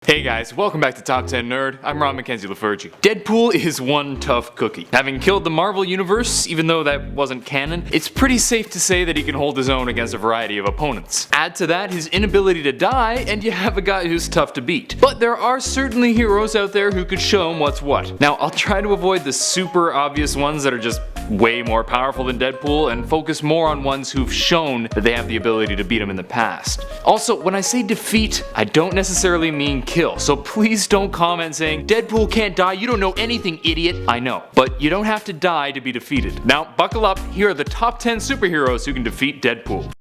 Hey guys, welcome back to Top 10 Nerd. I'm Rob Mackenzie Lafergie. Deadpool is one tough cookie. Having killed the Marvel Universe, even though that wasn't canon, it's pretty safe to say that he can hold his own against a variety of opponents. Add to that his inability to die, and you have a guy who's tough to beat. But there are certainly heroes out there who could show him what's what. Now, I'll try to avoid the super obvious ones that are just way more powerful than Deadpool and focus more on ones who've shown that they have the ability to beat him in the past. Also, when I say defeat, I don't necessarily mean kill, so please don't comment saying, Deadpool can't die, you don't know anything, idiot. I know, but you don't have to die to be defeated. Now, buckle up, here are the top 10 superheroes who can defeat Deadpool.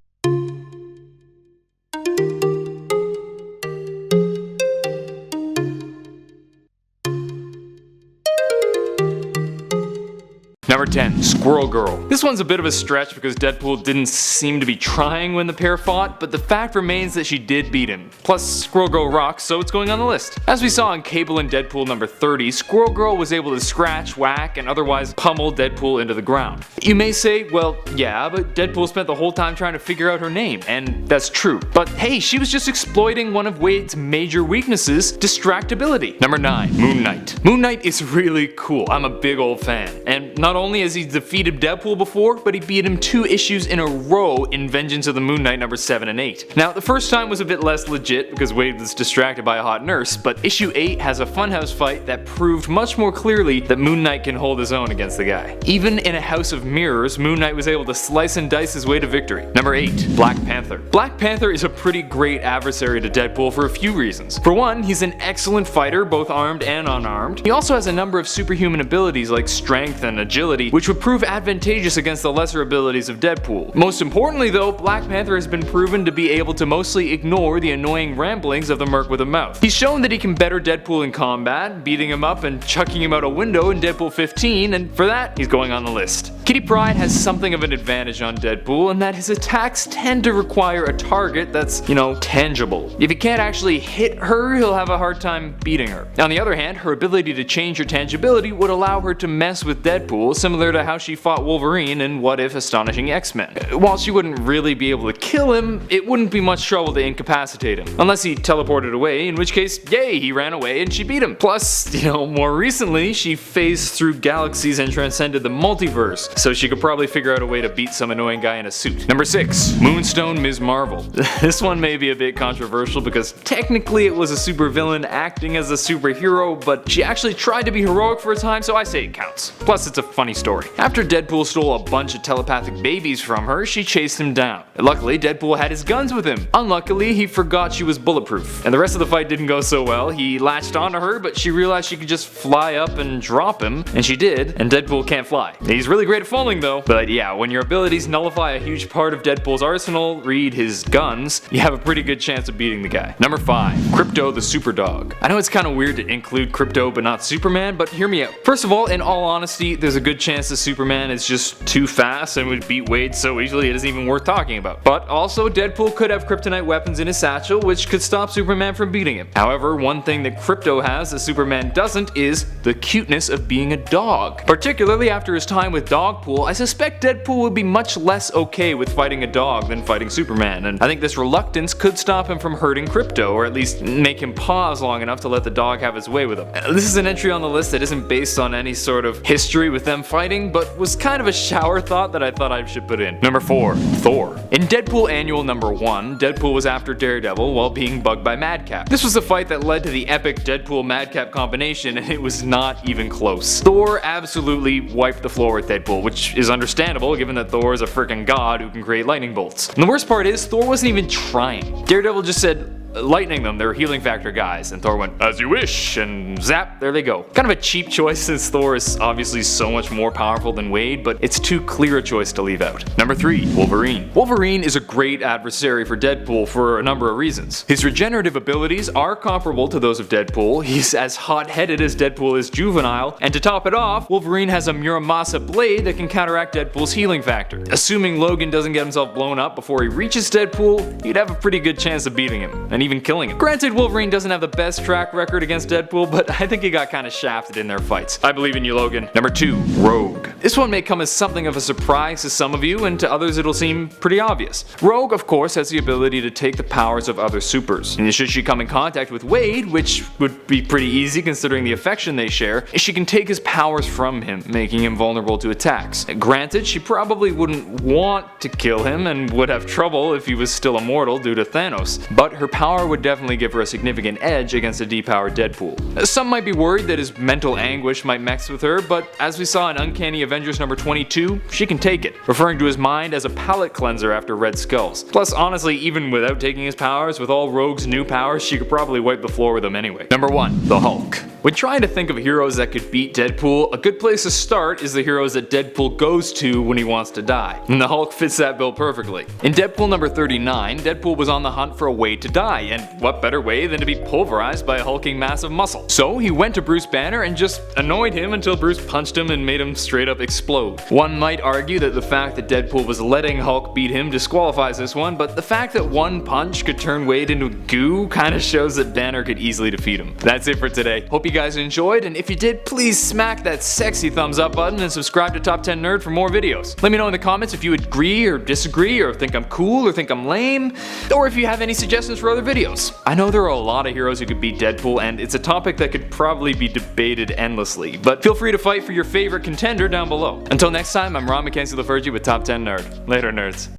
Number 10, Squirrel Girl. This one's a bit of a stretch because Deadpool didn't seem to be trying when the pair fought, but the fact remains that she did beat him. Plus, Squirrel Girl rocks, so it's going on the list. As we saw in Cable and Deadpool number 30, Squirrel Girl was able to scratch, whack, and otherwise pummel Deadpool into the ground. You may say, well, yeah, but Deadpool spent the whole time trying to figure out her name, and that's true. But hey, she was just exploiting one of Wade's major weaknesses, distractibility. Number 9, Moon Knight. Moon Knight is really cool, I'm a big old fan, and not only has he defeated Deadpool before, but he beat him 2 issues in a row in Vengeance of the Moon Knight number 7 and 8. Now, the first time was a bit less legit because Wade was distracted by a hot nurse, but issue 8 has a funhouse fight that proved much more clearly that Moon Knight can hold his own against the guy. Even in a house of mirrors, Moon Knight was able to slice and dice his way to victory. Number 8, Black Panther. Black Panther is a pretty great adversary to Deadpool for a few reasons. For one, he's an excellent fighter, both armed and unarmed. He also has a number of superhuman abilities like strength and agility, which would prove advantageous against the lesser abilities of Deadpool. Most importantly though, Black Panther has been proven to be able to mostly ignore the annoying ramblings of the merc with a mouth. He's shown that he can better Deadpool in combat, beating him up and chucking him out a window in Deadpool 15, and for that, he's going on the list. Kitty Pryde has something of an advantage on Deadpool in that his attacks tend to require a target that's, tangible. If he can't actually hit her, he'll have a hard time beating her. On the other hand, her ability to change her tangibility would allow her to mess with Deadpool, similar to how she fought Wolverine in What If Astonishing X-Men. While she wouldn't really be able to kill him, it wouldn't be much trouble to incapacitate him. Unless he teleported away, in which case, yay, he ran away and she beat him. Plus, more recently, she phased through galaxies and transcended the multiverse, so she could probably figure out a way to beat some annoying guy in a suit. Number 6, Moonstone Ms. Marvel. This one may be a bit controversial because technically it was a supervillain acting as a superhero, but she actually tried to be heroic for a time, so I say it counts. Plus, it's a funny story. After Deadpool stole a bunch of telepathic babies from her, she chased him down. Luckily, Deadpool had his guns with him. Unluckily, he forgot she was bulletproof. And the rest of the fight didn't go so well. He latched onto her, but she realized she could just fly up and drop him, and she did, and Deadpool can't fly. He's really great at falling though. But yeah, when your abilities nullify a huge part of Deadpool's arsenal, read his guns, you have a pretty good chance of beating the guy. Number 5, KRYPTO the Superdog. I know it's kind of weird to include KRYPTO but not Superman, but hear me out. First of all, in all honesty, there's a good chance that Superman is just too fast and would beat Wade so easily it isn't even worth talking about. But also, Deadpool could have kryptonite weapons in his satchel, which could stop Superman from beating him. However, one thing that KRYPTO has that Superman doesn't is the cuteness of being a dog. Particularly after his time with Dogpool, I suspect Deadpool would be much less okay with fighting a dog than fighting Superman, and I think this reluctance could stop him from hurting KRYPTO, or at least make him pause long enough to let the dog have his way with him. This is an entry on the list that isn't based on any sort of history with them fighting, but was kind of a shower thought that I thought I should put in. Number 4, Thor. In Deadpool Annual number 1, Deadpool was after Daredevil while being bugged by Madcap. This was a fight that led to the epic Deadpool-Madcap combination, and it was not even close. Thor absolutely wiped the floor with Deadpool, which is understandable given that Thor is a freaking god who can create lightning bolts. And the worst part is, Thor wasn't even trying. Daredevil just said, lightning them, they're healing factor guys, and Thor went, as you wish, and zap, there they go. Kind of a cheap choice since Thor is obviously so much more powerful than Wade, but it's too clear a choice to leave out. Number 3, Wolverine. Wolverine is a great adversary for Deadpool for a number of reasons. His regenerative abilities are comparable to those of Deadpool, he's as hot-headed as Deadpool is juvenile, and to top it off, Wolverine has a Muramasa blade that can counteract Deadpool's healing factor. Assuming Logan doesn't get himself blown up before he reaches Deadpool, he'd have a pretty good chance of beating him. and even killing him. Granted, Wolverine doesn't have the best track record against Deadpool, but I think he got kinda shafted in their fights. I believe in you, Logan. Number 2. Rogue. This one may come as something of a surprise to some of you, and to others it'll seem pretty obvious. Rogue, of course, has the ability to take the powers of other supers. And should she come in contact with Wade, which would be pretty easy considering the affection they share, she can take his powers from him, making him vulnerable to attacks. Granted, she probably wouldn't want to kill him and would have trouble if he was still immortal due to Thanos, but her power would definitely give her a significant edge against a depowered Deadpool. Some might be worried that his mental anguish might mess with her, but as we saw in Uncanny Avengers number 22, she can take it, referring to his mind as a palate cleanser after Red Skulls. Plus, honestly, even without taking his powers, with all Rogue's new powers, she could probably wipe the floor with him anyway. Number 1. The Hulk. When trying to think of heroes that could beat Deadpool, a good place to start is the heroes that Deadpool goes to when he wants to die. And the Hulk fits that bill perfectly. In Deadpool number 39, Deadpool was on the hunt for a way to die, and what better way than to be pulverized by a hulking mass of muscle. So he went to Bruce Banner and just annoyed him until Bruce punched him and made him straight up explode. One might argue that the fact that Deadpool was letting Hulk beat him disqualifies this one, but the fact that one punch could turn Wade into goo kinda shows that Banner could easily defeat him. That's it for today. Hope you guys enjoyed, and if you did, please smack that sexy thumbs up button and subscribe to Top 10 Nerd for more videos. Let me know in the comments if you agree or disagree, or think I'm cool or think I'm lame, or if you have any suggestions for other videos. I know there are a lot of heroes who could beat Deadpool, and it's a topic that could probably be debated endlessly, but feel free to fight for your favorite contender down below. Until next time, I'm Ron Mackenzie Lafergie with Top 10 Nerd. Later, nerds.